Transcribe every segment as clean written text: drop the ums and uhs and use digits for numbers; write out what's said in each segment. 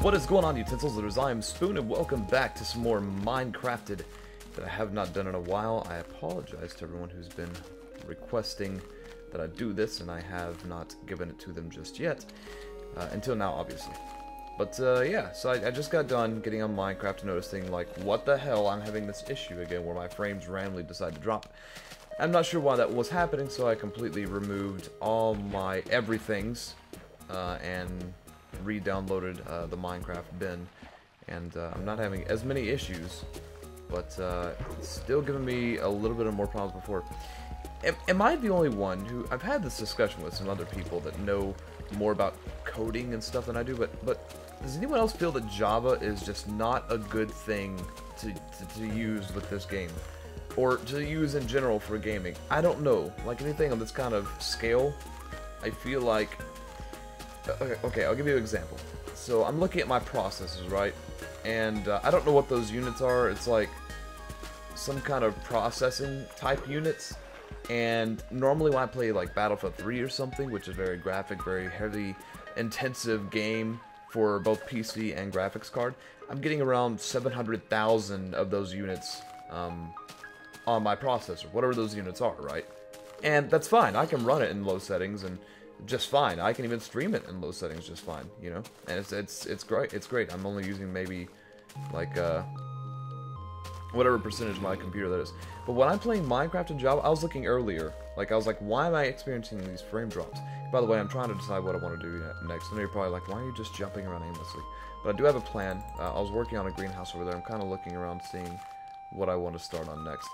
What is going on, Utensils? I am Spoon, and welcome back to some more Minecrafted that I have not done in a while. I apologize to everyone who's been requesting that I do this, and I have not given it to them just yet. Until now, obviously. But, yeah, so I just got done getting on Minecraft and noticing, like, what the hell, I'm having this issue again where my frames randomly decide to drop. I'm not sure why that was happening, so I completely removed all my everythings, and re-downloaded the Minecraft bin, and I'm not having as many issues, but it's still giving me a little bit of more problems before. Am I the only one who... I've had this discussion with some other people that know more about coding and stuff than I do, but does anyone else feel that Java is just not a good thing to use with this game? Or to use in general for gaming? I don't know. Like anything on this kind of scale, I feel like... Okay, I'll give you an example. So I'm looking at my processors, right? And I don't know what those units are. It's like some kind of processing type units. And normally when I play like Battlefield 3 or something, which is very graphic, very heavy, intensive game for both PC and graphics card, I'm getting around 700,000 of those units on my processor, whatever those units are, right? And that's fine. I can run it in low settings and just fine. I can even stream it in low settings just fine, you know? And it's great. It's great. I'm only using maybe like whatever percentage of my computer that is. But when I'm playing Minecraft and Java, I was looking earlier. Like I was like, why am I experiencing these frame drops? By the way, I'm trying to decide what I want to do next. I know you're probably like, why are you just jumping around aimlessly? But I do have a plan. I was working on a greenhouse over there. I'm kind of looking around, seeing what I want to start on next.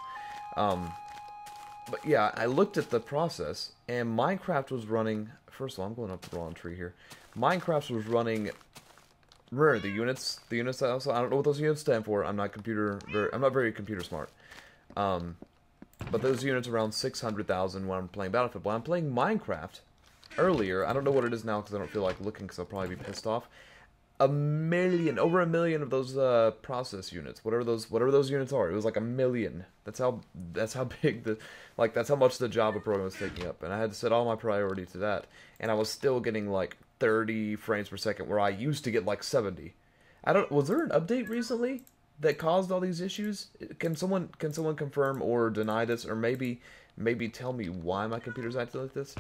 But yeah, I looked at the process, and Minecraft was running... First of all, I'm going up the wrong tree here. Minecraft was running... Remember, the units also... I don't know what those units stand for. I'm not very computer smart. But those units around 600,000 when I'm playing Battlefield. When I'm playing Minecraft, earlier, I don't know what it is now because I don't feel like looking because I'll probably be pissed off. Over 1 million of those process units, whatever those units are. It was like 1 million. That's how big that's how much the Java program was taking up, and I had to set all my priority to that, and I was still getting like 30 frames per second where I used to get like 70. Was there an update recently that caused all these issues? Can someone confirm or deny this, or maybe tell me why my computer's acting like this?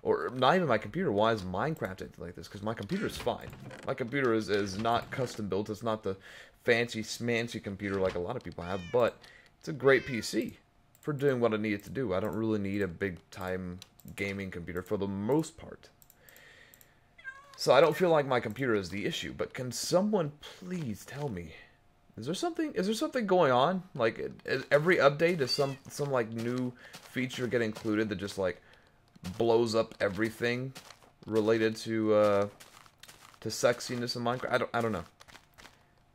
Or not even my computer, why is Minecraft acting like this? Because my computer's fine. My computer is not custom built. It's not the fancy smancy computer like a lot of people have, but it's a great PC for doing what I need it to do. I don't really need a big time gaming computer for the most part. So I don't feel like my computer is the issue, but can someone please tell me, is there something going on? Like, every update is some like new feature get included that just like blows up everything related to sexiness in Minecraft? I don't know.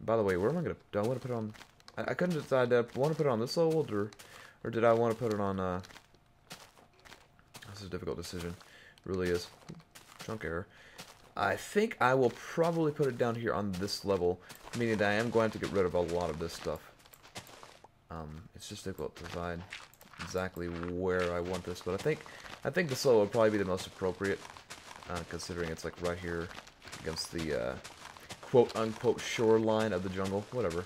By the way, where am I gonna? Do I want to put it on? I couldn't decide. Do I want to put it on this level, or did I want to put it on? This is a difficult decision. It really is. Chunk error. I think I will probably put it down here on this level, meaning that I am going to get rid of a lot of this stuff. It's just difficult to decide exactly where I want this, but I think this level would probably be the most appropriate, considering it's like right here against the quote-unquote shoreline of the jungle, whatever.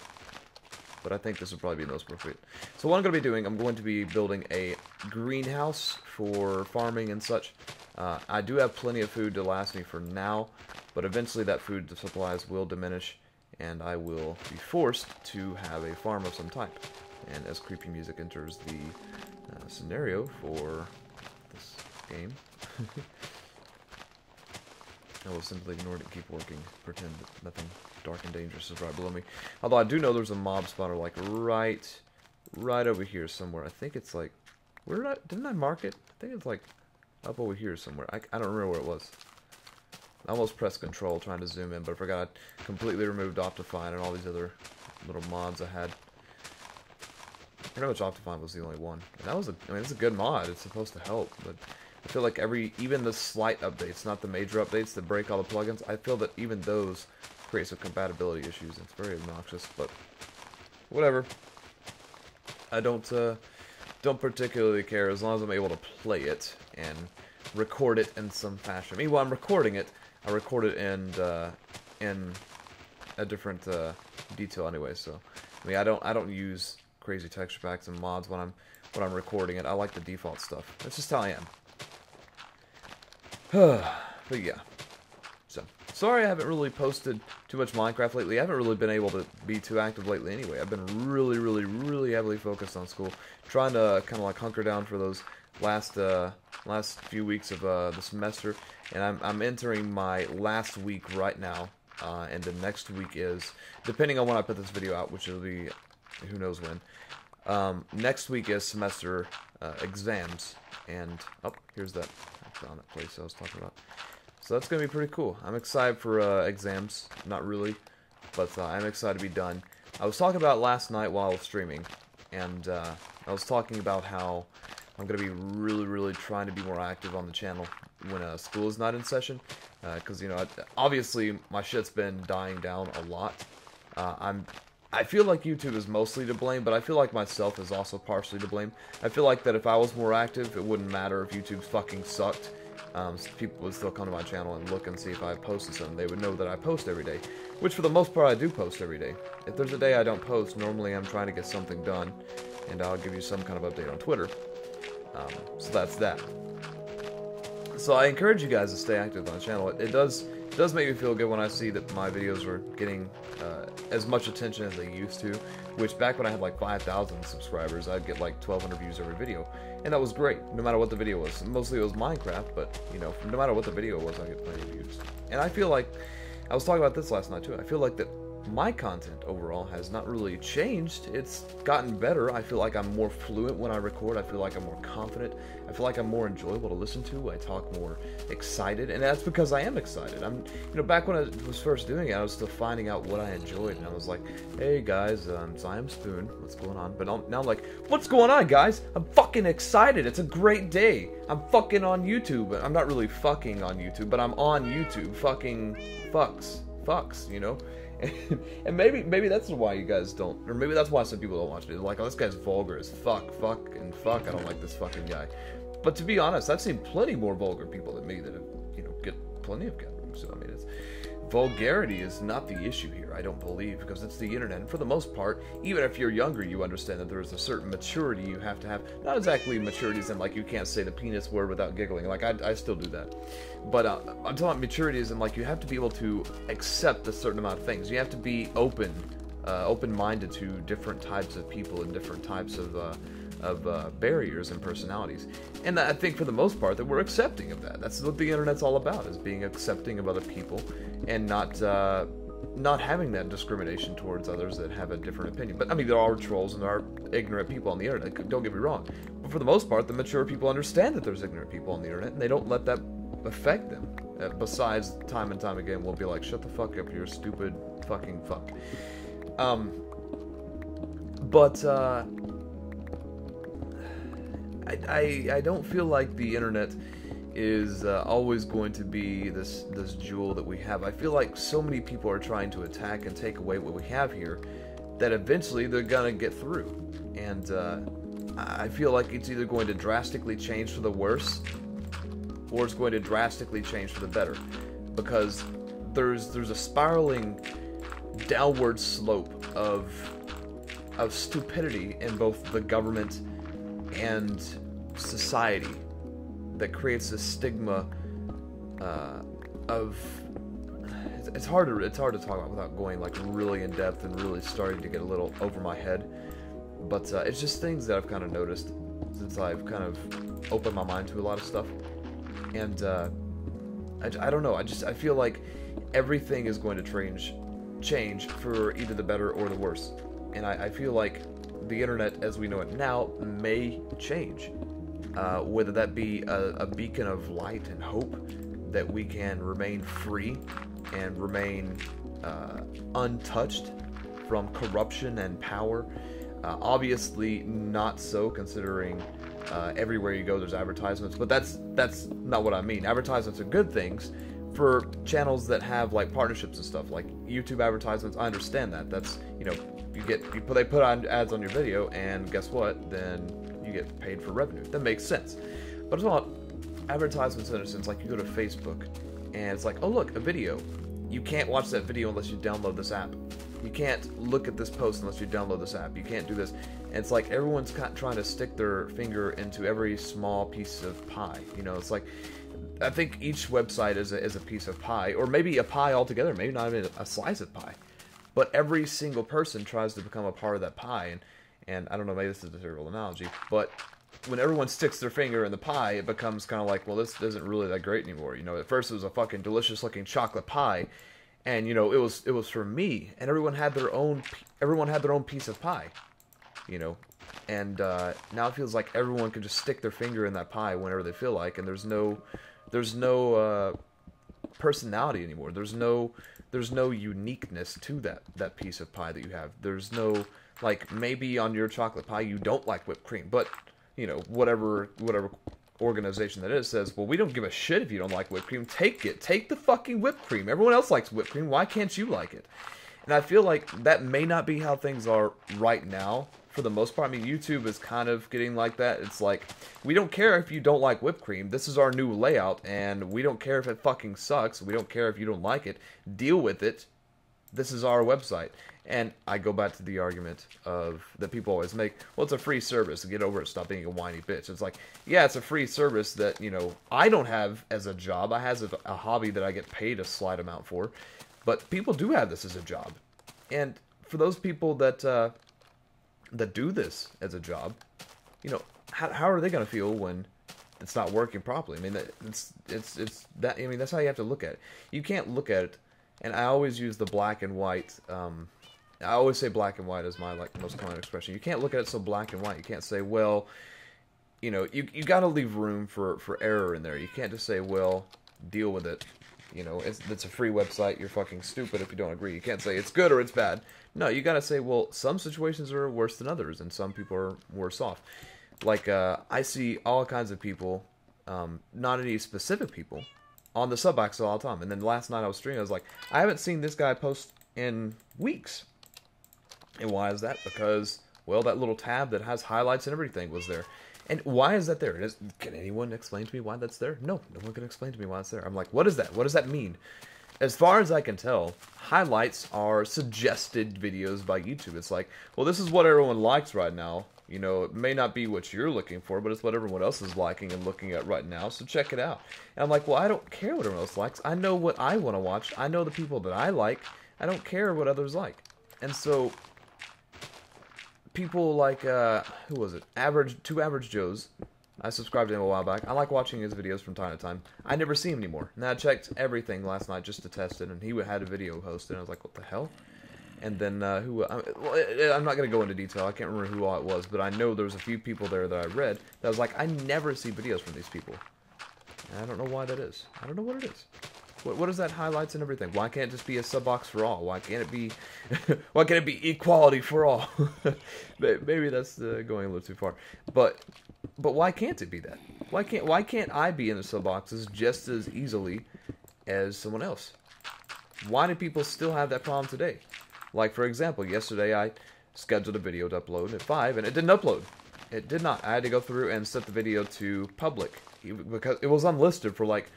But I think this would probably be the most appropriate. So what I'm going to be doing, I'm going to be building a greenhouse for farming and such. I do have plenty of food to last me for now, but eventually that food supplies will diminish, and I will be forced to have a farm of some type. And as creepy music enters the scenario for this game, I will simply ignore it and keep working, pretend that nothing dark and dangerous is right below me. Although I do know there's a mob spawner like right over here somewhere. I think it's like, didn't I mark it? I think it's like up over here somewhere. I don't remember where it was. I almost pressed control trying to zoom in, but I forgot I completely removed Optifine and all these other little mods I had. Pretty much Optifine was the only one. And that was it's a good mod. It's supposed to help, but I feel like even the slight updates, not the major updates that break all the plugins, I feel that even those create some compatibility issues. It's very obnoxious, but whatever. I don't particularly care as long as I'm able to play it and record it in some fashion. I mean, while I'm recording it, I record it in detail anyway. So, I mean, I don't use crazy texture packs and mods when I'm recording it. I like the default stuff. That's just how I am. But yeah. So, sorry I haven't really posted too much Minecraft lately. I haven't really been able to be too active lately anyway. I've been really heavily focused on school, trying to kind of like hunker down for those last few weeks of the semester, and I'm entering my last week right now, and the next week is, depending on when I put this video out, which will be who knows when. Next week is semester exams, and here's that. I found that place I was talking about. So that's going to be pretty cool. I'm excited for exams. Not really, but I'm excited to be done. I was talking about last night while I was streaming, and I was talking about how I'm going to be really trying to be more active on the channel when school is not in session. Because, you know, obviously my shit's been dying down a lot. I feel like YouTube is mostly to blame, but I feel like myself is also partially to blame. I feel like that if I was more active, it wouldn't matter if YouTube fucking sucked. People would still come to my channel and look and see if I posted something. They would know that I post every day, which for the most part I do post every day. If there's a day I don't post, normally I'm trying to get something done, and I'll give you some kind of update on Twitter. So that's that. So I encourage you guys to stay active on the channel. It does make me feel good when I see that my videos are getting as much attention as they used to, which back when I had like 5,000 subscribers, I'd get like 1,200 views every video, and that was great, no matter what the video was. Mostly it was Minecraft, but, you know, no matter what the video was, I get plenty of views. And I feel like, I was talking about this last night too, I feel like that my content overall has not really changed. It's gotten better. I feel like I'm more fluent when I record. I feel like I'm more confident. I feel like I'm more enjoyable to listen to. I talk more excited, and that's because I am excited. You know, back when I was first doing it, I was still finding out what I enjoyed, and I was like, hey guys, so I am Spoon, what's going on? But now I'm like, what's going on, guys? I'm fucking excited. It's a great day. I'm fucking on YouTube. I'm not really fucking on YouTube, but I'm on YouTube. Fucking fucks, you know? And maybe that's why you guys don't, or maybe that's why some people don't watch it. They're like, oh, this guy's vulgar as fuck, I don't like this fucking guy. But to be honest, I've seen plenty more vulgar people than me that have, you know, get plenty of gatherings. So I mean, vulgarity is not the issue here, I don't believe, because it's the internet. And for the most part, even if you're younger, you understand that there is a certain maturity you have to have. Not exactly maturity as in, like, you can't say the penis word without giggling. Like, I still do that. But I'm talking about maturity as in, like, you have to be able to accept a certain amount of things. You have to be open-minded to different types of people and different types of barriers and personalities. And I think for the most part that we're accepting of that. That's what the internet's all about, is being accepting of other people and not having that discrimination towards others that have a different opinion. But I mean, there are trolls and there are ignorant people on the internet, don't get me wrong. But for the most part, the mature people understand that there's ignorant people on the internet, and they don't let that affect them. Besides, time and time again, we'll be like, shut the fuck up, you're a stupid fucking fuck. I don't feel like the internet is always going to be this jewel that we have. I feel like so many people are trying to attack and take away what we have here that eventually they're gonna get through. And I feel like it's either going to drastically change for the worse or it's going to drastically change for the better, because there's a spiraling downward slope of stupidity in both the government and society that creates a stigma of it's hard to talk about without going like really in depth and really starting to get a little over my head, but it's just things that I've kind of noticed since I've kind of opened my mind to a lot of stuff. And I don't know, I feel like everything is going to change for either the better or the worse. And I feel like the internet as we know it now may change, whether that be a beacon of light and hope that we can remain free and remain untouched from corruption and power. Obviously not so, considering everywhere you go there's advertisements, but that's not what I mean. Advertisements are good things for channels that have like partnerships and stuff, like YouTube advertisements. I understand that. That's, you know, they put on ads on your video, and guess what? Then you get paid for revenue. That makes sense. But it's not advertisements in a sense, like you go to Facebook and it's like, oh look, a video. you can't watch that video unless you download this app. You can't look at this post unless you download this app. You can't do this. And it's like everyone's trying to stick their finger into every small piece of pie. You know, it's like, I think each website is a piece of pie, or maybe a pie altogether, maybe not even a slice of pie. But every single person tries to become a part of that pie. And I don't know, maybe this is a terrible analogy, but when everyone sticks their finger in the pie, it becomes kind of like, well, this isn't really that great anymore. You know, at first it was a fucking delicious looking chocolate pie, and you know, it was for me, and everyone had their own piece of pie, you know, and now it feels like everyone can just stick their finger in that pie whenever they feel like, and there's no personality anymore. There's no uniqueness to that piece of pie that you have. There's no, like, maybe on your chocolate pie you don't like whipped cream, but you know, whatever organization that is says, well, we don't give a shit if you don't like whipped cream. Take it. Take the fucking whipped cream. Everyone else likes whipped cream. Why can't you like it? And I feel like that may not be how things are right now for the most part. I mean, YouTube is kind of getting like that. It's like, we don't care if you don't like whipped cream. This is our new layout, and we don't care if it fucking sucks. We don't care if you don't like it. Deal with it. This is our website. And I go back to the argument of that people always make, well, it's a free service. Get over it. Stop being a whiny bitch. It's like, yeah, it's a free service that, you know, I don't have as a job. I have a hobby that I get paid a slight amount for. But people do have this as a job. And for those people that do this as a job, you know, how are they going to feel when it's not working properly? I mean, it's that. I mean, that's how you have to look at it. You can't look at it. And I always use the black and white. I always say black and white as my most common expression. You can't look at it so black and white. You can't say, well, you know, you got to leave room for error in there. You can't just say, well, deal with it. You know, it's a free website. You're fucking stupid if you don't agree. You can't say it's good or it's bad. No, you got to say, well, some situations are worse than others, and some people are worse off. Like, I see all kinds of people, not any specific people, on the sub box all the time. And then last night I was streaming, I was like, I haven't seen this guy post in weeks. And why is that? Because, well, that little tab that has highlights and everything was there. And why is that there? Can anyone explain to me why that's there? No one can explain to me why it's there. I'm like, what is that? What does that mean? As far as I can tell, highlights are suggested videos by YouTube. It's like, well, this is what everyone likes right now. You know, it may not be what you're looking for, but it's what everyone else is liking and looking at right now, so check it out. And I'm like, well, I don't care what everyone else likes. I know what I want to watch. I know the people that I like. I don't care what others like. And so, people like, who was it? Two Average Joes. I subscribed to him a while back. I like watching his videos from time to time. I never see him anymore. And I checked everything last night just to test it, and he had a video hosted, and I was like, what the hell? And then, I'm not going to go into detail. I can't remember who all it was, but I know there was a few people there that I read that was like, I never see videos from these people. And I don't know why that is. I don't know what it is. What is that highlights and everything? Why can't it just be a sub box for all? Why can't it be why can't it be equality for all? Maybe that's going a little too far. But why can't it be that? Why can't I be in the sub boxes just as easily as someone else? Why do people still have that problem today? Like, for example, yesterday I scheduled a video to upload at 5 and it didn't upload. It did not. I had to go through and set the video to public because it was unlisted for like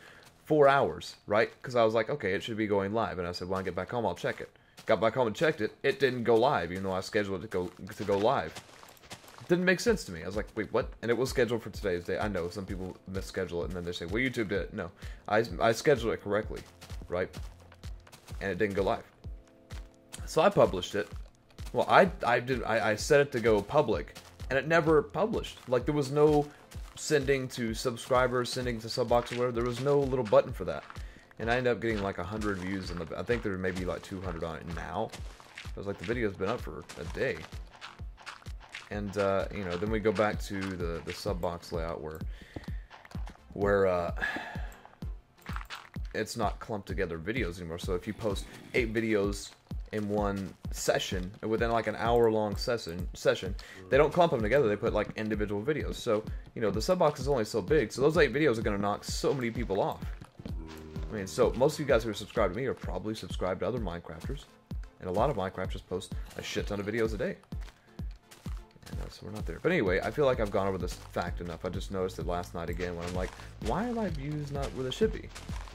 4 hours, right? Because I was like, okay, it should be going live. And I said, when I get back home, I'll check it. Got back home and checked it. It didn't go live, even though I scheduled it to go live. It didn't make sense to me. I was like, wait, what? And it was scheduled for today's day. I know some people misschedule it, and then they say, well, YouTube did it. No, I scheduled it correctly, right? And it didn't go live. So I published it. Well, I set it to go public, and it never published. Like, there was no sending to subscribers, sending to subbox or whatever. There was no little button for that. And I ended up getting like 100 views, and I think there may be like 200 on it now. It was like the video's been up for a day. And, you know, then we go back to the subbox layout where it's not clumped together videos anymore. So if you post 8 videos in one session, within like an hour-long session, they don't clump them together. They put like individual videos. So, you know, the subbox is only so big. So those 8 videos are going to knock so many people off. I mean, so most of you guys who are subscribed to me are probably subscribed to other Minecrafters. And a lot of Minecrafters post a shit ton of videos a day. And so we're not there. But anyway, I feel like I've gone over this fact enough. I just noticed it last night again when I'm like, why are my views not where they should be?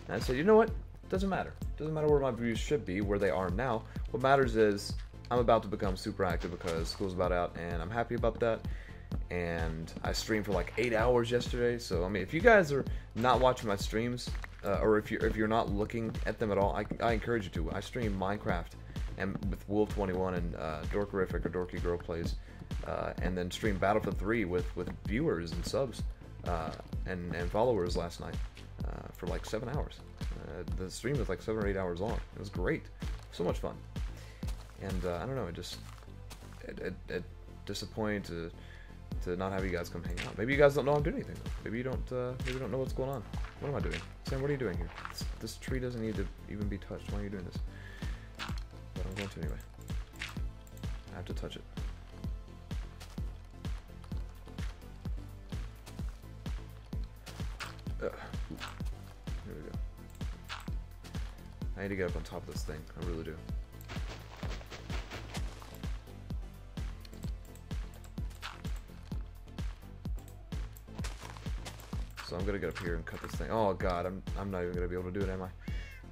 And I said, you know what? doesn't matter. Doesn't matter where my views should be, where they are now. What matters is I'm about to become super active because school's about out, and I'm happy about that. And I streamed for like 8 hours yesterday, so I mean, if you guys are not watching my streams, or if you're not looking at them at all, I encourage you to. I stream Minecraft and with Wolf21 and Dorkerific or Dorky Girl Plays, and then stream Battlefield 3 with viewers and subs and followers last night for like 7 hours. The stream was like 7 or 8 hours long. It was great, so much fun. And I don't know, it disappointed to not have you guys come hang out. Maybe you guys don't know I'm doing anything. Maybe you don't know what's going on. What am I doing? Sam, what are you doing here? This tree doesn't need to even be touched. Why are you doing this? But I'm going to anyway. I have to touch it. Here we go. I need to get up on top of this thing. I really do. So I'm gonna get up here and cut this thing. Oh god, I'm not even gonna be able to do it, am I?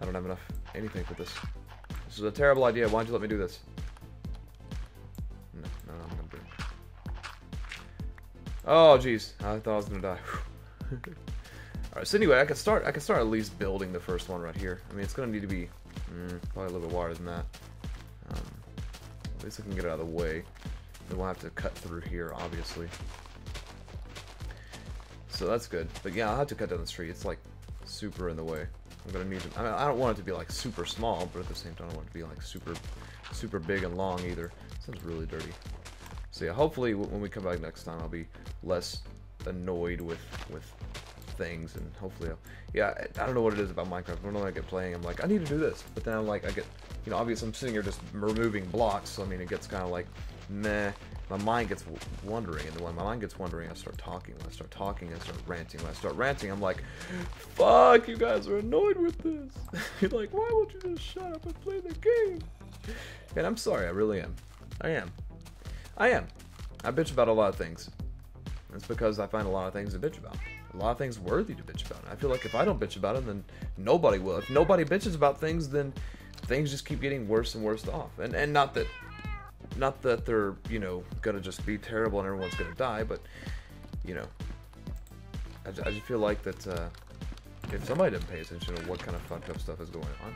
I don't have enough anything for this. This is a terrible idea. Why'd you let me do this? No, I'm gonna do it. Oh jeez, I thought I was gonna die. Alright, so anyway, I can start at least building the first one right here. I mean, it's gonna need to be probably a little bit wider than that. At least I can get it out of the way. Then we'll have to cut through here, obviously. So that's good. But yeah, I'll have to cut down this tree. It's like super in the way. I'm gonna need to, I mean, I don't want it to be like super small, but at the same time I don't want it to be like super big and long either. It sounds really dirty. So yeah, hopefully when we come back next time I'll be less annoyed with things, and hopefully yeah, I don't know what it is about Minecraft. When I get playing, I'm like, I need to do this, but then I'm like, I get, you know, obviously I'm sitting here just removing blocks, so I mean it gets kind of like meh. My mind gets wondering, and then when my mind gets wondering, I start talking. When I start talking, I start ranting. When I start ranting, I'm like, fuck, you guys are annoyed with this. You're like, why won't you just shut up and play the game? And I'm sorry, I really am. I am. I bitch about a lot of things. It's because I find a lot of things to bitch about. A lot of things worthy to bitch about. And I feel like if I don't bitch about them, then nobody will. If nobody bitches about things, then things just keep getting worse and worse off. And not that they're, you know, gonna just be terrible and everyone's gonna die, but, you know, I just feel like that if somebody doesn't pay attention to what kind of fucked up stuff is going on,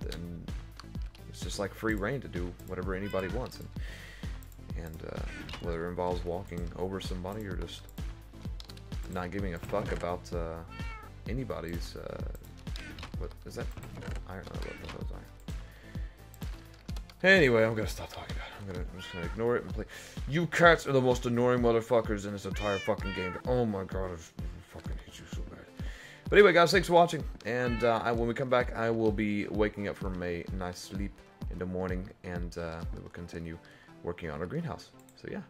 then it's just like free reign to do whatever anybody wants, and whether it involves walking over somebody or just not giving a fuck about anybody's, what is that? Iron, I love those iron. Anyway, I'm gonna stop talking about it. I'm just gonna ignore it and play. You cats are the most annoying motherfuckers in this entire fucking game. Oh my god, I fucking hate you so bad. But anyway, guys, thanks for watching. And when we come back, I will be waking up from a nice sleep in the morning, and we will continue working on our greenhouse. So yeah.